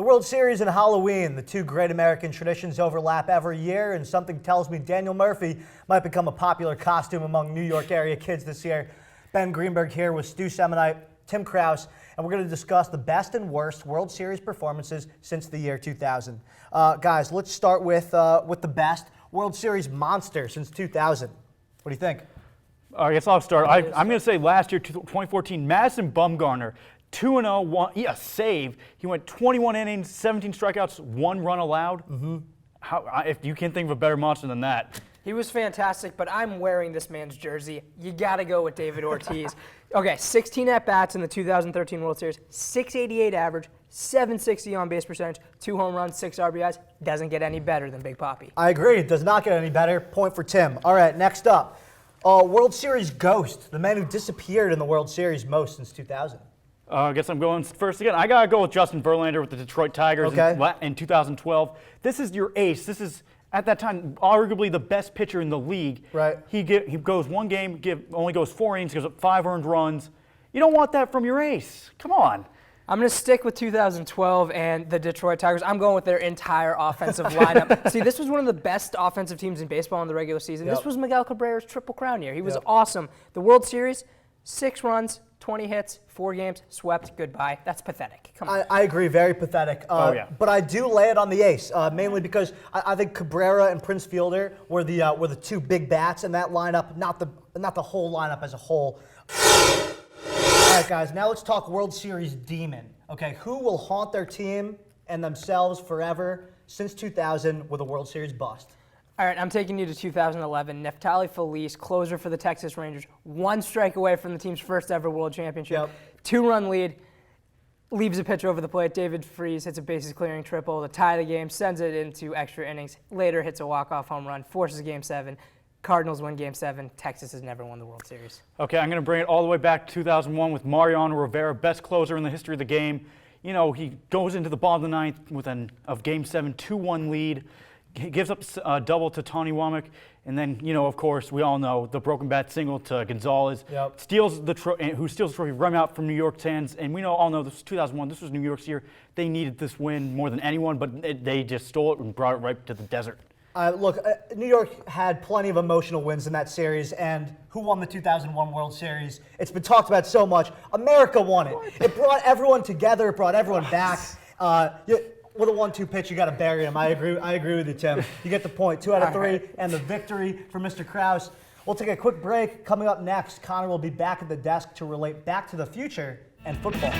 The World Series and Halloween, the two great American traditions overlap every year, and something tells me Daniel Murphy might become a popular costume among New York area kids this year. Ben Greenberg here with Stu Semonite, Tim Kraus, and we're going to discuss the best and worst World Series performances since the year 2000. Guys, let's start with the best World Series monster since 2000. What do you think? I guess I'll start. I'm going to say last year, 2014, Madison Bumgarner, 2-0, a save. He went 21 innings, 17 strikeouts, 1 run allowed. If you can't think of a better monster than that. He was fantastic, but I'm wearing this man's jersey. You got to go with David Ortiz. Okay, 16 at-bats in the 2013 World Series, 688 average, 760 on-base percentage, 2 home runs, 6 RBIs. Doesn't get any better than Big Papi. I agree. It does not get any better. Point for Tim. All right, next up. World Series ghost, the man who disappeared in the World Series most since 2000. I guess I'm going first again. I got to go with Justin Verlander with the Detroit Tigers in 2012. This is your ace. This is, at that time, arguably the best pitcher in the league. Right. He goes one game, only goes 4 innings, gives up 5 earned runs. You don't want that from your ace. Come on. I'm going to stick with 2012 and the Detroit Tigers. I'm going with their entire offensive lineup. See, this was one of the best offensive teams in baseball in the regular season. This was Miguel Cabrera's Triple Crown year. He was awesome. The World Series, 6 runs, 20 hits, 4 games, swept, goodbye. That's pathetic. Come on. I agree, very pathetic. But I do lay it on the ace, mainly because I think Cabrera and Prince Fielder were the two big bats in that lineup, not the whole lineup as a whole. All right, guys, now let's talk World Series demon. Okay, who will haunt their team and themselves forever since 2000 with a World Series bust? All right, I'm taking you to 2011. Neftali Feliz, closer for the Texas Rangers, 1 strike away from the team's first ever World Championship. 2-run lead, leaves a pitcher over the plate. David Freese hits a bases clearing triple to tie the game, sends it into extra innings. Later hits a walk-off home run, forces Game 7. Cardinals win Game 7. Texas has never won the World Series. Okay, I'm going to bring it all the way back to 2001 with Mariano Rivera, best closer in the history of the game. You know, he goes into the bottom of the ninth with of Game 7, 2-1 lead. He gives up a double to Tony Womack, and then, you know, of course, we all know the broken bat single to Gonzalez. Steals the trophy, run out from New York's hands, and we all know this was 2001. This was New York's year. They needed this win more than anyone, but they just stole it and brought it right to the desert. Look, New York had plenty of emotional wins in that series, and who won the 2001 World Series? It's been talked about so much. America won it. It brought everyone together. It brought everyone back. With a 1-2 pitch, you got to bury him. I agree with you, Tim. You get the point. 2 out of 3, and the victory for Mr. Kraus. We'll take a quick break. Coming up next, Connor will be back at the desk to relate Back to the Future and football.